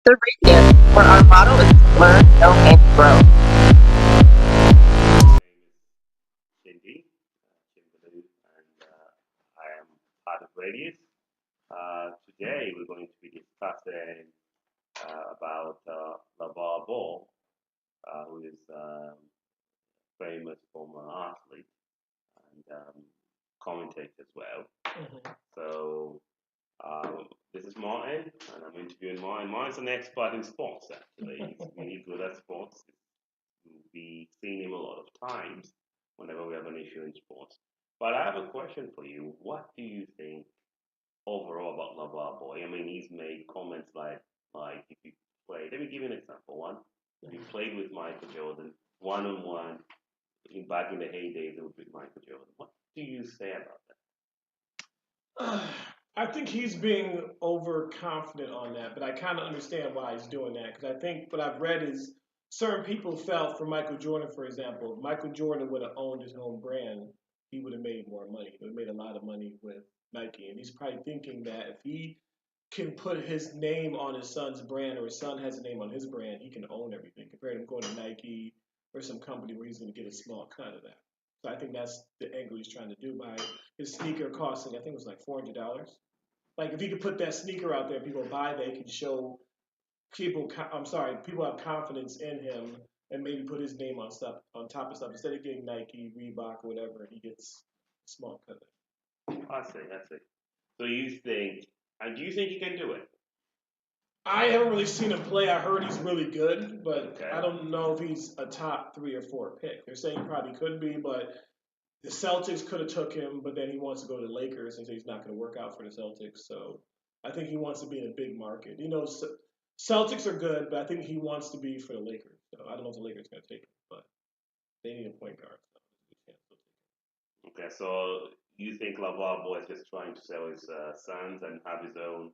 The radius, where our motto is learn, know, and grow. Name is Cindy, Kimberly, and I am part of Radius. Today we're going to be discussing about Lavar Ball, who is famous former athlete and commentator as well. So this is Martin, and I'm interviewing Martin. Martin's an expert in sports, actually. He's really good at sports. We've seen him a lot of times whenever we have an issue in sports. But I have a question for you. What do you think overall about Lavar Boy? I mean, he's made comments like if you played. Let me give you an example. One, if you played with Michael Jordan one on one, back in the heydays, it would be Michael Jordan. What do you say about I think he's being overconfident on that, but I kind of understand why he's doing that because I think what I've read is certain people felt for Michael Jordan, for example, if Michael Jordan would have owned his own brand, he would have made more money. He would have made a lot of money with Nike, and he's probably thinking that if he can put his name on his son's brand or his son has a name on his brand, he can own everything compared to him going to Nike or some company where he's going to get a small cut of that. So I think that's the angle he's trying to do by his sneaker costing, I think it was like $400. Like if he could put that sneaker out there, people buy that, he can show people. I'm sorry, people have confidence in him, and maybe put his name on stuff on top of stuff instead of getting Nike, Reebok, or whatever. And he gets a small cut. it? I see, I see. So you think, and do you think he can do it? I haven't really seen him play. I heard he's really good, but Okay. I don't know if he's a top 3 or 4 pick. They're saying he probably could be, but the Celtics could have took him, but then he wants to go to the Lakers and so he's not going to work out for the Celtics. So I think he wants to be in a big market. You know, Celtics are good, but I think he wants to be for the Lakers. So I don't know if the Lakers are going to take him, but they need a point guard. So Okay, so you think Lavar Boy is just trying to sell his sons and have his own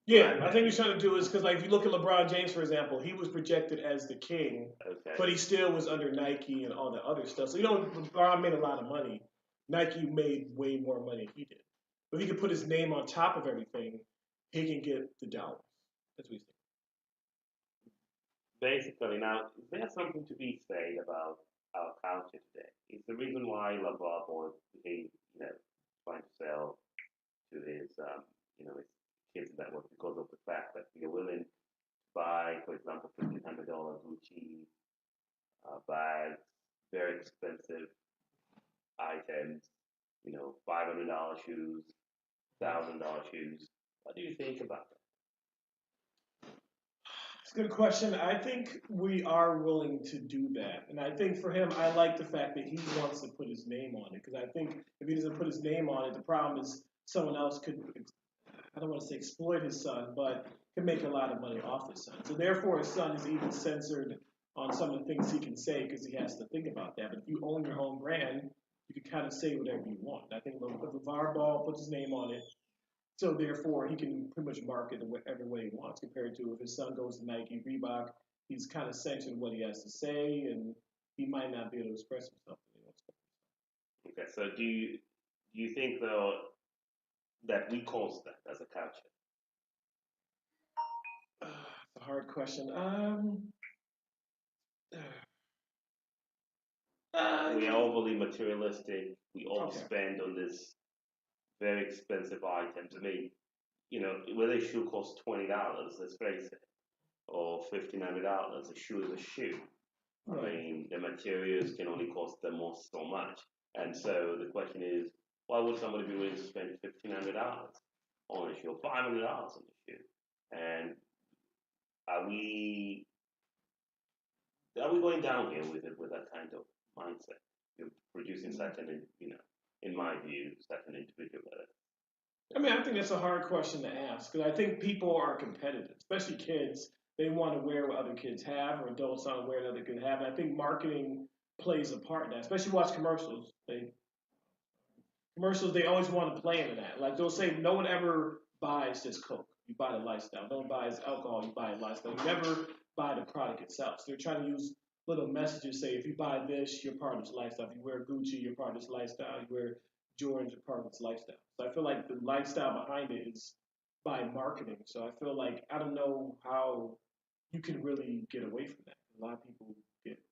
yeah, brand I think name? he's trying to do is because like if you look at LeBron James for example, he was projected as the king, Okay. but he still was under Nike and all the other stuff. So you know, LeBron made a lot of money. Nike made way more money than he did. But if he could put his name on top of everything, he can get the dollars. That's what he's Basically, now, is there something to be said about our culture today? Is the reason why Lavar Boy he, trying to sell to his kids that was because of the fact that we are willing to buy, for example, $1,500 Gucci bags, very expensive items, $500 shoes, $1,000 shoes. What do you think about It's a good question. I think we are willing to do that. And I think for him, I like the fact that he wants to put his name on it. Because I think if he doesn't put his name on it, the problem is someone else could, I don't want to say exploit his son, but can make a lot of money off his son. So therefore, his son is even censored on some of the things he can say because he has to think about that. But if you own your own brand, you can kind of say whatever you want. I think if LeVar Ball puts his name on it, so therefore, he can pretty much market it whatever way he wants. Compared to if his son goes to Nike, Reebok, he's kind of censored what he has to say, and he might not be able to express himself. it? Okay, so do you think though that we caused that as a culture? It's a hard question. We are overly materialistic. We Okay. overspend on this very expensive items. I mean, whether a shoe costs $20, let's face it, or $1,500, a shoe is a shoe. I Right. mean, the materials can only cost the most so much. And so the question is, why would somebody be willing to spend $1,500 on a shoe, $500 on a shoe? And are we going downhill with it with that kind of mindset? You're producing such an, in my view, such an individual that I mean, I think that's a hard question to ask because I think people are competitive, especially kids. They want to wear what other kids have, or adults want to wear what other kids have. And I think marketing plays a part in that. Especially watch commercials. They always want to play into that. Like they'll say, no one ever buys just Coke. You buy the lifestyle. No one buys alcohol. You buy a lifestyle. You never buy the product itself. So they're trying to use little messages. Say, if you buy this, you're part of this lifestyle. If you wear Gucci, you're part of this lifestyle. You wear Jordans, you're part of this lifestyle. So I feel like the lifestyle behind it is by marketing. So I feel like I don't know how you can really get away from that. A lot of people get into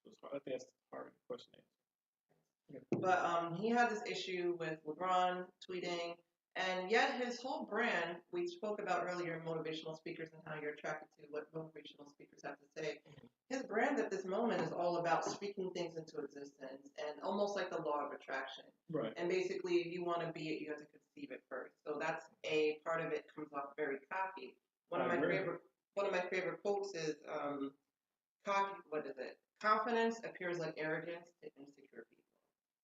that stuff. So I think that's a hard question to answer. But he had this issue with LeBron tweeting, and yet his whole brand, we spoke about earlier motivational speakers and how you're attracted to what motivational speakers have to say. His brand at this moment is all about speaking things into existence and almost like the law of attraction. Right. And basically, if you want to be it, you have to conceive it first. So that's a part of it comes off very cocky. One of my favorite quotes is cocky. What is it? Confidence appears like arrogance to insecure people.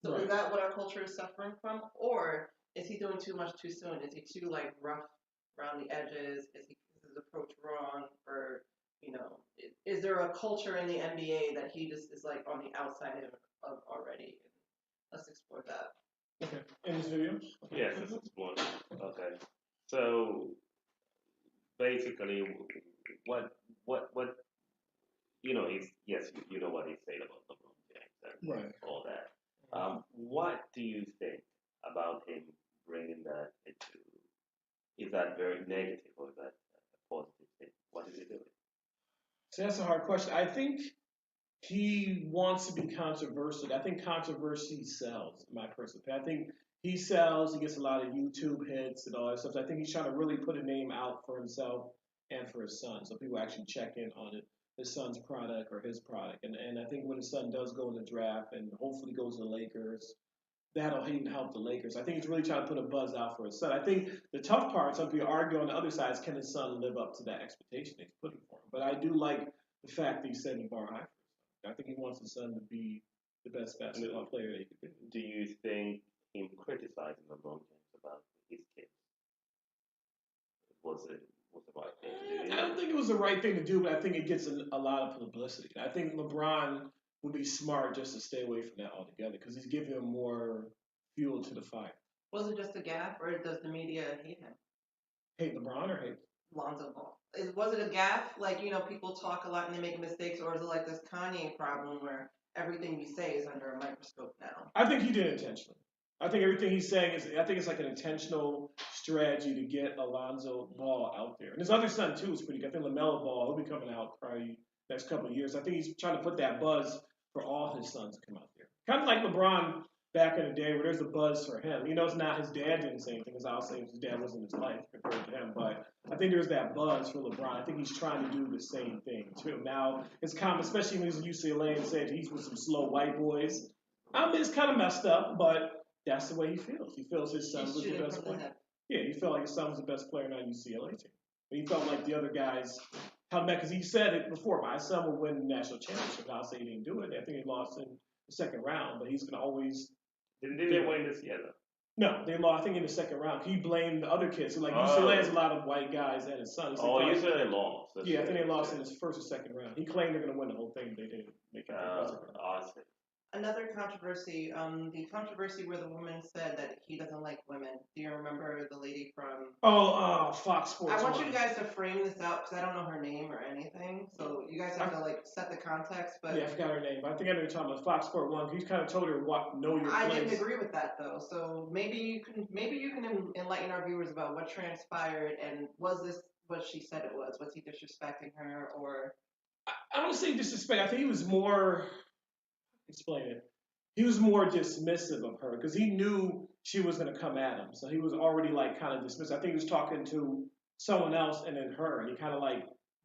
So Right. is that what our culture is suffering from, or is he doing too much too soon? Is he too like rough around the edges? Is his approach wrong, or is there a culture in the NBA that he just is like on the outside of already? Let's explore that. Okay. In this video? Yes, let's explore. Okay. So basically, what is yes, you know what he said about LeBron James and Right. all that. What do you think about him bringing that into? Is that very negative or is that a positive thing? What is he doing? So that's a hard question. I think he wants to be controversial. I think controversy sells, in my personal opinion. I think he sells, he gets a lot of YouTube hits and all that stuff. So I think he's trying to really put a name out for himself and for his son. So people actually check in on it, his son's product or his product. And I think when his son does go in the draft and hopefully goes to the Lakers, that'll even help the Lakers. I think he's really trying to put a buzz out for his son. I think the tough part, some people argue on the other side, is can his son live up to that expectation he's putting for him. But I do like the fact that he's setting the bar high for his son. I think he wants his son to be the best basketball player that he could be. Do you think him criticizing LeBron James about his kids was the right thing to do? I don't think it was the right thing to do, but I think it gets a lot of publicity. I think LeBron would be smart just to stay away from that altogether because he's giving him more fuel to the fire. Was it just a gaffe, or does the media hate him? Hate LeBron or hate? Lonzo Ball. Was it a gaffe? Like, people talk a lot and they make mistakes, or is it like this Kanye problem where everything you say is under a microscope now? I think he did it intentionally. I think everything he's saying I think it's like an intentional strategy to get Alonzo Ball out there. And his other son, too, is pretty good. I think LaMelo Ball, he'll be coming out probably next couple of years. I think he's trying to put that buzz for all his sons to come out there. Kind of like LeBron back in the day where there's a buzz for him. It's not his dad didn't say anything, as I'll say his dad wasn't his life compared to him. But I think there's that buzz for LeBron. I think he's trying to do the same thing, too. Now, it's common, especially when he's at UCLA and said he's with some slow white boys. It's kind of messed up, but that's the way he feels. He feels his son was the best player. Yeah, he felt like his son was the best player on UCLA team. But he felt like the other guys held back because he said it before. My son will win the national championship. I'll say he didn't do it. I think he lost in the second round, but he's going to always. Didn't they win this year though? No, they lost. I think in the second round. He blamed the other kids. So like UCLA has a lot of white guys and his son. UCLA lost. Yeah, I think they lost in his first or second round. He claimed they're going to win the whole thing. They didn't make it. Awesome. Another controversy, the controversy where the woman said that he doesn't like women. Do you remember the lady from? Fox Sports. I want you guys to frame this out because I don't know her name or anything. So you guys have to set the context. But yeah, I forgot her name. But I think I know you're talking about Fox Sports 1. He kind of told her know your place. I didn't agree with that though. So maybe you can enlighten our viewers about what transpired and was this what she said it was? Was he disrespecting her or? I don't say disrespect. I think he was more. Explain it. He was more dismissive of her because he knew she was going to come at him. So he was already kind of dismissive. I think he was talking to someone else and then her, and he kind of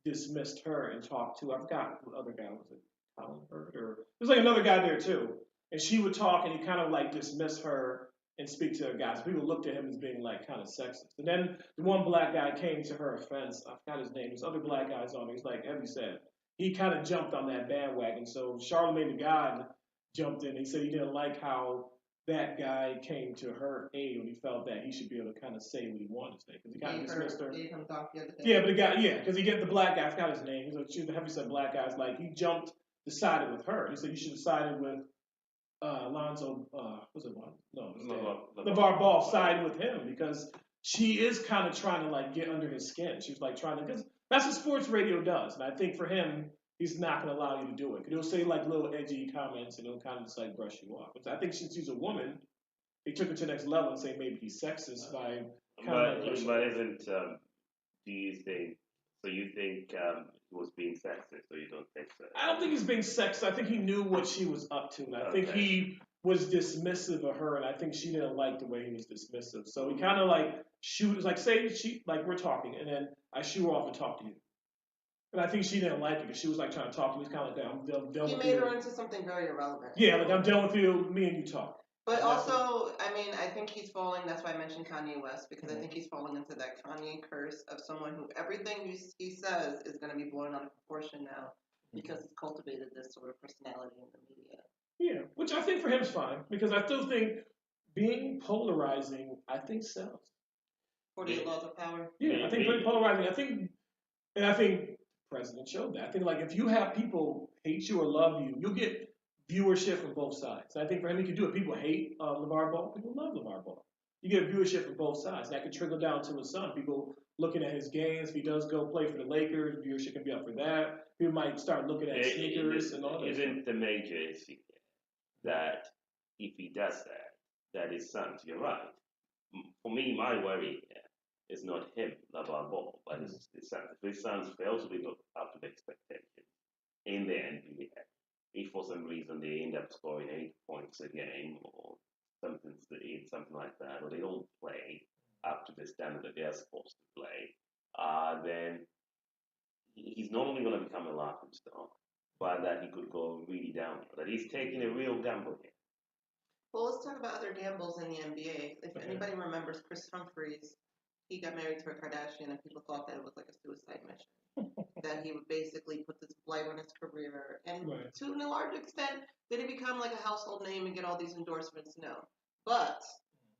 dismissed her and talked to. I forgot who the other guy was. It Colin Bird or there's another guy there too. And she would talk, and he kind of dismiss her and speak to the guys. People looked at him as being kind of sexist. And then the one black guy came to her offense. I forgot his name. There's other black guys on there. He's like Evie said. He kind of jumped on that bandwagon. So Charlamagne the God jumped in. He said he didn't like how that guy came to her aid when he felt that he should be able to kind of say what he wanted to say. Because he kind of dismissed her. Gave him talk the other day. Yeah, but the guy, because he get the black guy, I forgot his name. He's like, she's the heavyset black guy. He jumped, decided with her. He said you should have sided with Alonzo, was it one? No, LeVar Ball sided with him because she is kind of trying to get under his skin. She was trying to, because that's what sports radio does. And I think for him, he's not going to allow you to do it. He'll say little edgy comments and he'll kind of just brush you off. But I think since she's a woman, they took it to the next level and say maybe he's sexist by kind But isn't, do you think, so you think he was being sexist, or you don't think so? I don't think he's being sexist. I think he knew what she was up to, and I think Okay. he was dismissive of her, and I think she didn't like the way he was dismissive. So he kind of like like say like we're talking, and then I shoo her off and talk to you. And I think she didn't like it because she was like trying to talk to me. He's kind of like, I'm done He with made you. her into something very irrelevant. Yeah, like I'm done with you. Me and you talk. But And that's also, I mean, I think he's falling. That's why I mentioned Kanye West, because I Mhm. think he's falling into that Kanye curse of someone who everything he says is going to be blown out of proportion now because he's cultivated this sort of personality in the media. Yeah, which I think for him is fine because I still think being polarizing, I think sells. 48 Laws of Power. Yeah, I think being polarizing. I think the president showed that. I think like if you have people hate you or love you, you'll get viewership from both sides. And I think for him, he can do it. People hate LeVar Ball. People love LeVar Ball. You get viewership from both sides. That could trickle down to his son. People looking at his games. If he does go play for the Lakers, viewership can be up for that. People might start looking at sneakers and all that. Isn't the major issue that if he does that, that his sons, you're right. For me, my worry is not him, Lavar Ball, but his sons. If his sons fail to live up to the expectation in the NBA, if for some reason they end up scoring 8 points a game or something like that, or they don't play up to the standard that they're supposed to play, then he's not only going to become a laughing stock, but that he could go really down. That he's taking a real gamble here. Well, let's talk about other gambles in the NBA. If anybody remembers Chris Humphries, he got married to a Kardashian, and people thought that it was like a suicide mission. That he would basically put this blight on his career, and to a large extent, did he become like a household name and get all these endorsements? No, but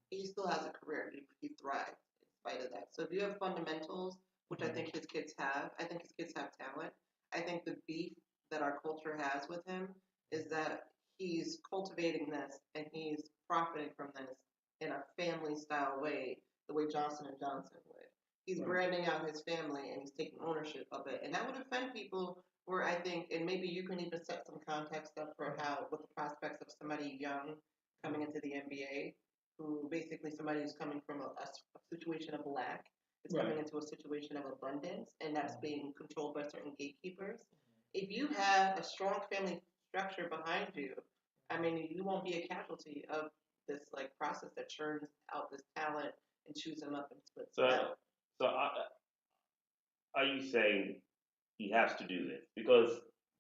he still has a career. He thrived in spite of that. So if you have fundamentals, which I think his kids have, I think his kids have talent. I think the beef that our culture has with him is that he's cultivating this and he's profiting from this in a family style way, the way Johnson and Johnson would. He's branding out his family and he's taking ownership of it. And that would offend people where I think, and maybe you can even set some context up for what the prospects of somebody young coming into the NBA, who basically somebody who's coming from a situation of lack, is coming into a situation of abundance, and that's being controlled by certain gatekeepers. If you have a strong family structure behind you, I mean, you won't be a casualty of this like process that churns out this talent and chews them up and splits them out. So are you saying he has to do this? Because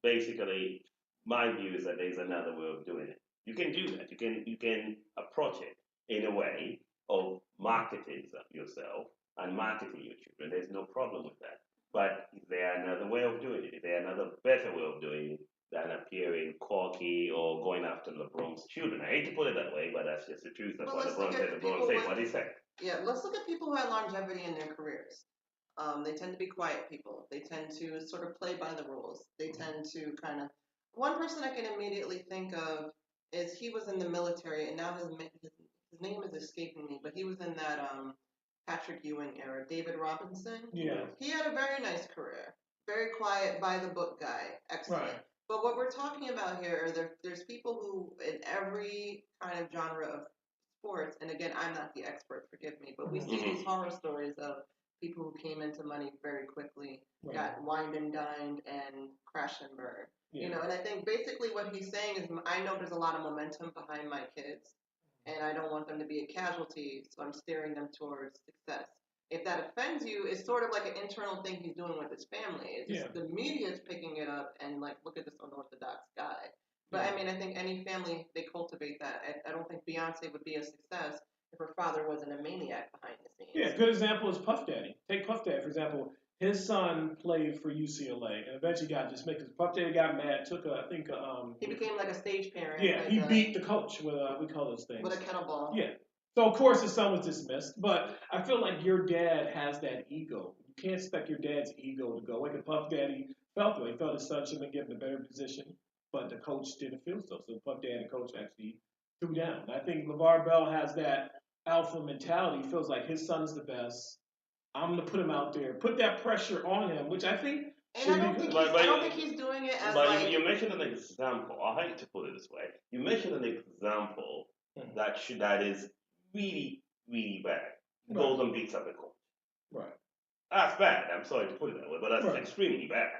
basically, my view is that there's another way of doing it. You can do that. You can approach it in a way of marketing yourself and marketing your children. There's no problem with that. But is there another way of doing it? Is there another better way of doing it than appearing cocky or going after LeBron's children? I hate to put it that way, but that's just the truth. That's what LeBron said. LeBron said what he said. Yeah, let's look at people who had longevity in their careers. They tend to be quiet people. They tend to sort of play by the rules. They tend to kind of. One person I can immediately think of is he was in the military, and now his name is escaping me, but he was in that Patrick Ewing era. David Robinson. Yeah. He had a very nice career. Very quiet, by the book guy. Excellent. Right. But what we're talking about here are there's people who in every kind of genre of sports, and again, I'm not the expert, forgive me, but we see these horror stories of people who came into money very quickly, got wined and dined, and crashed and burned. You know, and I think basically what he's saying is, I know there's a lot of momentum behind my kids, and I don't want them to be a casualty, so I'm steering them towards success. If that offends you, it's sort of like an internal thing he's doing with his family. It's just the media's picking it up and like, look at this unorthodox guy. But I mean, I think any family, they cultivate that. I don't think Beyonce would be a success if her father wasn't a maniac behind the scenes. Yeah, a good example is Puff Daddy. Take Puff Daddy, for example. His son played for UCLA and eventually got dismissed because Puff Daddy got mad, he became like a stage parent. Yeah, like he beat the coach with, we call those things. With a kettlebell. Yeah. So, of course, his son was dismissed, but I feel like your dad has that ego. You can't expect your dad's ego to go away. Like Puff Daddy felt the way. He felt his son should have been given a better position, but the coach didn't feel so. So Puff Daddy and coach actually threw down. And I think LeVar Bell has that alpha mentality. He feels like his son's the best. I'm going to put him out there, put that pressure on him, which I think and I don't think he's doing it as but you mentioned an example. I hate to put it this way. You mentioned an example that is really, really bad. Goes and beats up a coach. Right. That's bad. I'm sorry to put it that way, but that's Right. extremely bad.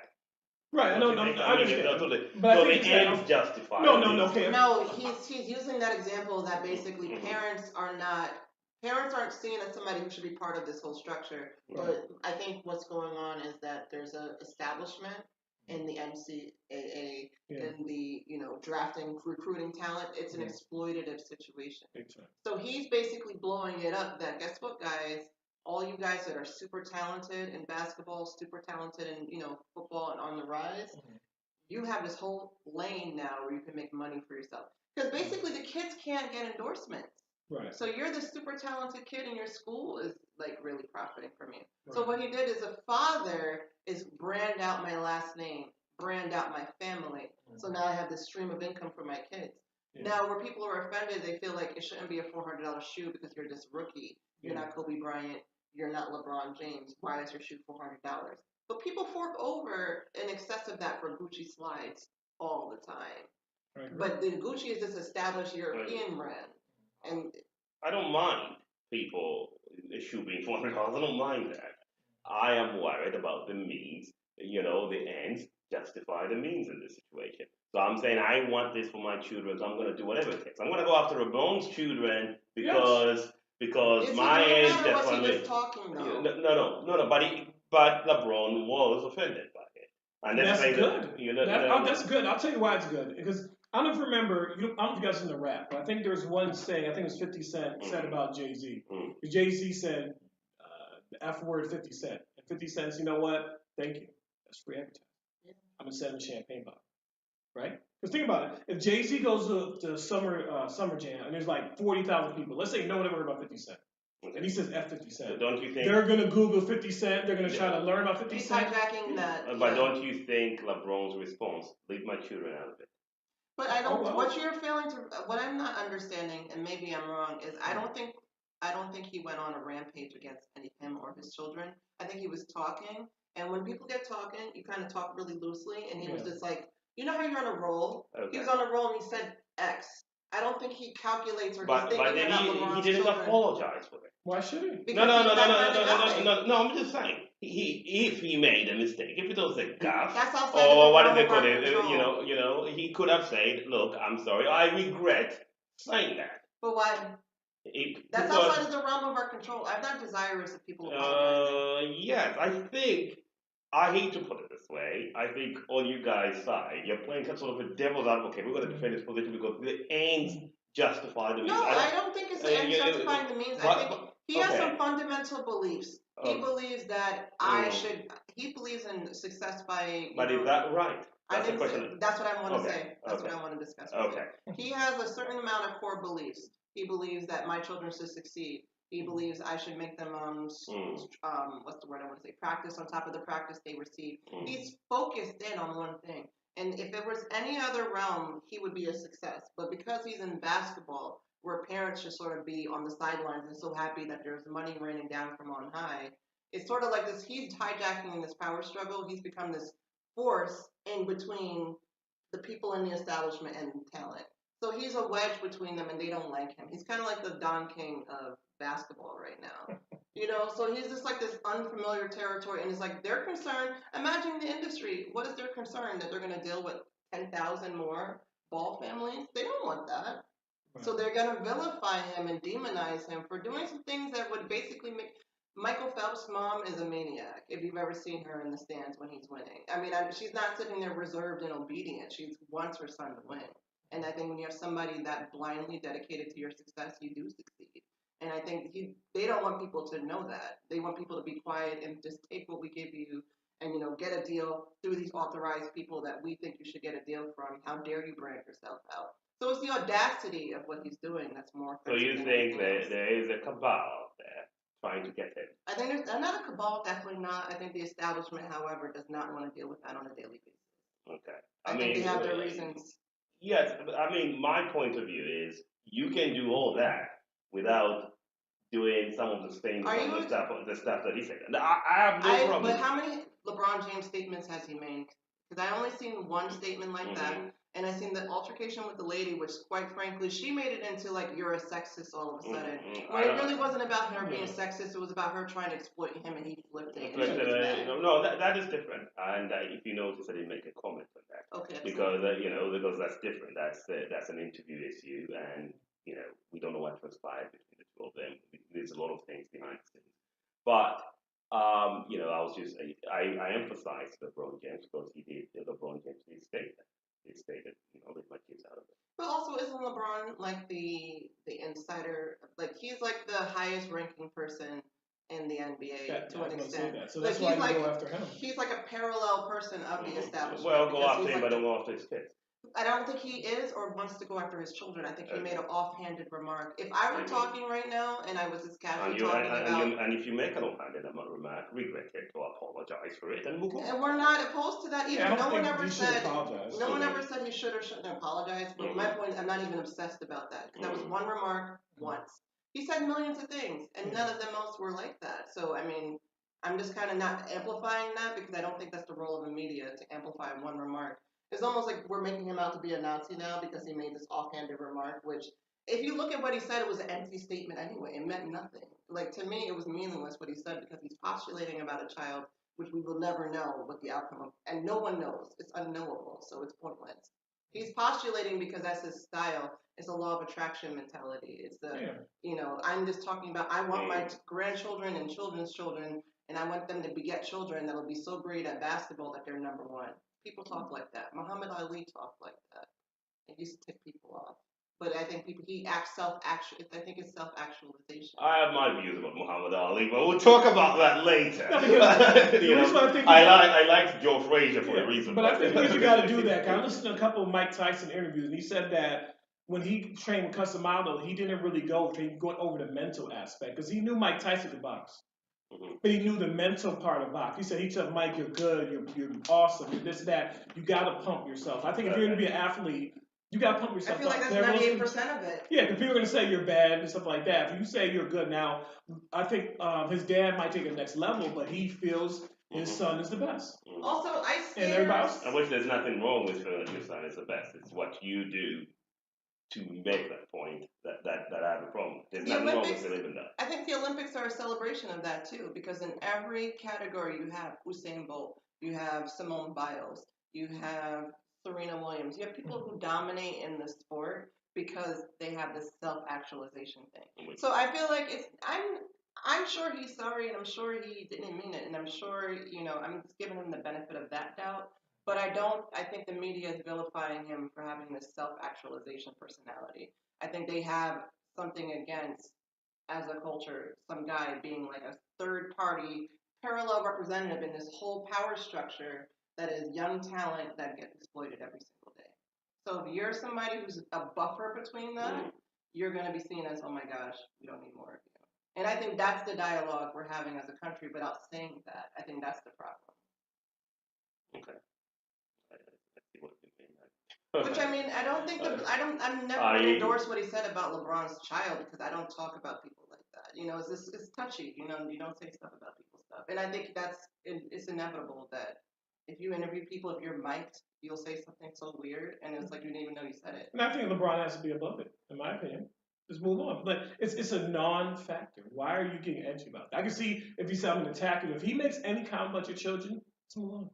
Right. Don't No, you no, think? I understand. So But I so think the it's that. ends justify No, the no, no. means. Okay. No, he's using that example that basically Mhm. parents aren't seen as somebody who should be part of this whole structure. Right. But I think what's going on is that there's a establishment in the NCAA Yeah. in the drafting recruiting talent. It's an Yeah. exploitative situation. Exactly. So he's basically blowing it up that guess what, guys? All you guys that are super talented in basketball, super talented in football and on the rise, Mhm. you have this whole lane now where you can make money for yourself. Because basically the kids can't get endorsements. Right. So you're the super talented kid in your school is like really profiting from you. Right. So what he did as a father is brand out my last name, brand out my family. So now I have this stream of income for my kids. Yeah. Now where people are offended, they feel like it shouldn't be a $400 shoe because you're this rookie. You're Yeah. not Kobe Bryant. You're not LeBron James. Why is your shoe $400? But people fork over in excess of that for Gucci slides all the time. I agree. But the Gucci is this established European brand. And I don't mind people shoe being $400. I don't mind that. I am worried about the means. The ends justify the means in this situation. So I'm saying I want this for my children, so I'm going to do whatever it takes. I'm going to go after LeBron's children because is my he doing ends that or was he definitely. just talking though? No. But LeBron was offended by it, and let's That's say good. that. That's good. I'll tell you why it's good. Because I don't remember. I don't know if you guys in the rap, but I think there's one saying. I think it was 50 Cent said about Jay Z. Jay Z said the F word 50 Cent, and 50 Cent's. You know what? Thank you. That's free advertising. I'm gonna send him a champagne bottle, right? Because think about it. If Jay Z goes to summer jam and there's like 40,000 people, let's say no one ever heard about 50 Cent. And he says F 50 Cent. Don't you think they're gonna Google 50 Cent? They're gonna try to learn about 50 He's Cent. hijacking that. But don't you think LeBron's response, leave my children out of it? But I don't. Oh, well. What you're failing to, what I'm not understanding, and maybe I'm wrong, is I don't think he went on a rampage against him or his children. I think he was talking, and when people get talking, you kind of talk really loosely, and he was just like, how you're on a roll. Okay. He was on a roll, and he said X. I don't think he calculates or But he's thinking then about he LeBron's didn't children. apologize for it. Why should he? Because he's that kind of guy. No. I'm just saying, if he made a mistake, if it was a gaffe, That's outside or of the what realm they of call our it, control. he could have said, "Look, I'm sorry, I regret saying that." But why? That's Because outside of the realm of our control. I'm not desirous of people apologizing. yes, I hate to put it this way. I think on you guys' side, you're playing some sort of a devil's advocate. We're going to defend this position because the ends justify the means. No, I don't think it's the end justifying the means. I think he has some fundamental beliefs. He believes that he believes in success by. But is that right? That's the question. That's what I want to say. That's what I want to discuss. Okay. He has a certain amount of core beliefs. He believes that my children should succeed. He believes I should make them what's the word I want to say? Practice on top of the practice they receive. He's focused in on one thing. And if it was any other realm, he would be a success. But because he's in basketball, where parents should sort of be on the sidelines and so happy that there's money raining down from on high, it's sort of like this. He's hijacking this power struggle. He's become this force in between the people in the establishment and talent. So he's a wedge between them, and they don't like him. He's kind of like the Don King of basketball right now. So he's just like this unfamiliar territory, and it's like they're concerned. Imagine the industry. What is their concern? That they're going to deal with 10,000 more ball families? They don't want that. Right. So they're going to vilify him and demonize him for doing some things that would basically make. Michael Phelps' mom is a maniac, if you've ever seen her in the stands when he's winning. I mean, she's not sitting there reserved and obedient. She wants her son to win. And I think when you have somebody that blindly dedicated to your success, you do succeed. And I think they don't want people to know that. They want people to be quiet and just take what we give you and, get a deal through these authorized people that we think you should get a deal from. How dare you brand yourself out? So it's the audacity of what he's doing that's more offensive. So you think that there is a cabal there trying to get him? I think there's not a cabal, definitely not. I think the establishment, however, does not want to deal with that on a daily basis. Okay. I think they have their reasons. Yes, I mean, my point of view is you can do all that without doing some of the things, the stuff that he said. And I have no problem. But how many LeBron James statements has he made Because I only seen one statement like that, and I seen the altercation with the lady, which, quite frankly, she made it into like you're a sexist all of a sudden. When it really wasn't about her being sexist, it was about her trying to exploit him, and he flipped it. No, that is different. And if you notice, I didn't make a comment on that. Okay. Because because that's different. That's an interview issue, and we don't know what transpired between the two of them. There's a lot of things behind the scenes. But I was just I emphasized LeBron James because LeBron James did state that. He stated, leave my kids out of it. But also, isn't LeBron like the insider? Like he's like the highest ranking person in the NBA to an extent. So that's why you go after him. He's like a parallel person of the establishment. Well, go after him, but don't go after his kids. I don't think he is or wants to go after his children. I think he made an offhanded remark. If I were talking right now and I was just casually talking about... And if you make an offhanded remark, regret it or apologize for it and move on. And we're not opposed to that either. Yeah, no one ever said he should or shouldn't apologize. But my point is I'm not even obsessed about that. Because that was one remark once. He said millions of things and none of them else were like that. So, I mean, I'm just kind of not amplifying that because I don't think that's the role of the media to amplify one remark. It's almost like we're making him out to be a Nazi now because he made this offhanded remark, which, if you look at what he said, it was an empty statement anyway. It meant nothing. Like, to me, it was meaningless what he said because he's postulating about a child, which we will never know what the outcome of, and no one knows. It's unknowable, so it's pointless. He's postulating because that's his style. It's a law of attraction mentality. It's I'm just talking about, I want my grandchildren and children's children, and I want them to beget children that'll be so great at basketball that they're number one. People talk like that. Muhammad Ali talked like that. It used to tick people off. But I think he acts I think it's self-actualization. I have my views about Muhammad Ali, but we'll talk about that later. I liked Joe Frazier for the reason. But I think you got to do that. I listened to a couple of Mike Tyson interviews, and he said that when he trained with Casamado, he didn't really go over the mental aspect because he knew Mike Tyson could box. But he knew the mental part of box. He said, Mike, you're good, you're awesome, you're this, that. You got to pump yourself. I think if you're going to be an athlete, you got to pump yourself up. I feel like that's 98% of it. Yeah, because people are going to say you're bad and stuff like that. If you say you're good now, I think his dad might take it next level, but he feels his son is the best. Also, I wish there's nothing wrong with feeling your son is the best. It's what you do to make that point that I have a problem. There's nothing wrong with believing that. I think the Olympics are a celebration of that too, because in every category you have Usain Bolt, you have Simone Biles, you have Serena Williams, you have people who dominate in the sport because they have this self-actualization thing. So I feel like I'm sure he's sorry, and I'm sure he didn't mean it, and I'm sure I'm just giving him the benefit of that doubt. But I think the media is vilifying him for having this self-actualization personality. I think they have something against, as a culture, some guy being like a third-party parallel representative in this whole power structure that is young talent that gets exploited every single day. So if you're somebody who's a buffer between that, you're going to be seen as, oh my gosh, we don't need more of you. And I think that's the dialogue we're having as a country without saying that. I think that's the problem. Okay. Which I mean, I'm never going to endorse what he said about LeBron's child because I don't talk about people like that. It's touchy. You don't say stuff about people's stuff, and I think it's inevitable that if you interview people, if you're mic'd, you'll say something so weird, and it's like you didn't even know you said it. And I think LeBron has to be above it, in my opinion. Just move on. But it's a non-factor. Why are you getting edgy about that? I can see if he said I'm going to attack him. If he makes any comment about your children, let's move on.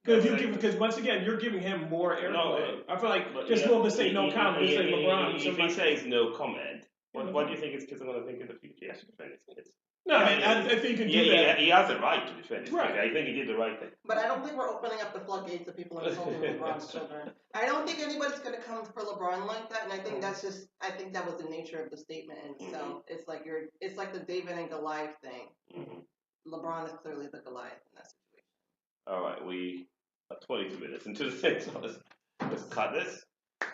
Because once again, you're giving him more airplay. I feel like just move to say no comment. Just say LeBron. If he says no comment, what do you think his kids are going to think in the future? He has to defend his kids. No, I think you can do that. He has the right to defend his kids. I think he did the right thing. But I don't think we're opening up the floodgates of people insulting LeBron's children. I don't think anybody's going to come for LeBron like that, and I think I think that was the nature of the statement in itself. It's like the David and Goliath thing. LeBron is clearly the Goliath in that situation. All right, we are 22 minutes into the thing, so let's cut this.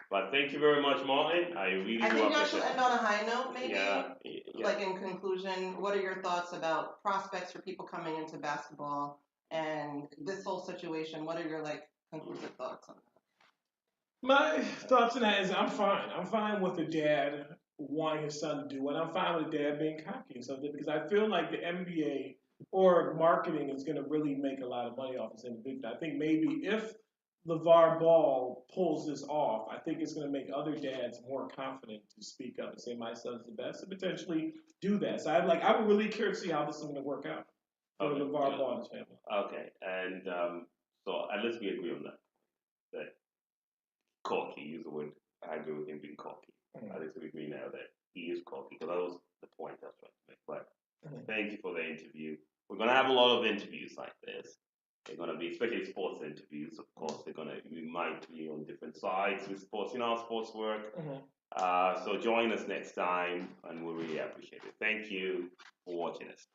But thank you very much, Martin. I really do appreciate it. I think y'all should end on a high note, maybe. Yeah. Like in conclusion, what are your thoughts about prospects for people coming into basketball and this whole situation? What are your conclusive thoughts on that? My thoughts on that is I'm fine. I'm fine with the dad wanting his son to do it. I'm fine with the dad being cocky and something because I feel like the NBA or marketing is going to really make a lot of money off this individual. I think maybe if LeVar Ball pulls this off, I think it's going to make other dads more confident to speak up and say my son's the best and potentially do that. So I'm really curious to see how this is going to work out for Okay, LeVar yeah. Ball and his family. Okay, and so at least we agree on that. That cocky, use the word. I agree with him being cocky. At least we agree now that he is cocky, because that was the point I was trying to make. But thank you for the interview. We're gonna have a lot of interviews like this. They're gonna be, especially sports interviews. Of course, we might be on different sides with sports in our sports work. So join us next time, and we really appreciate it. Thank you for watching us.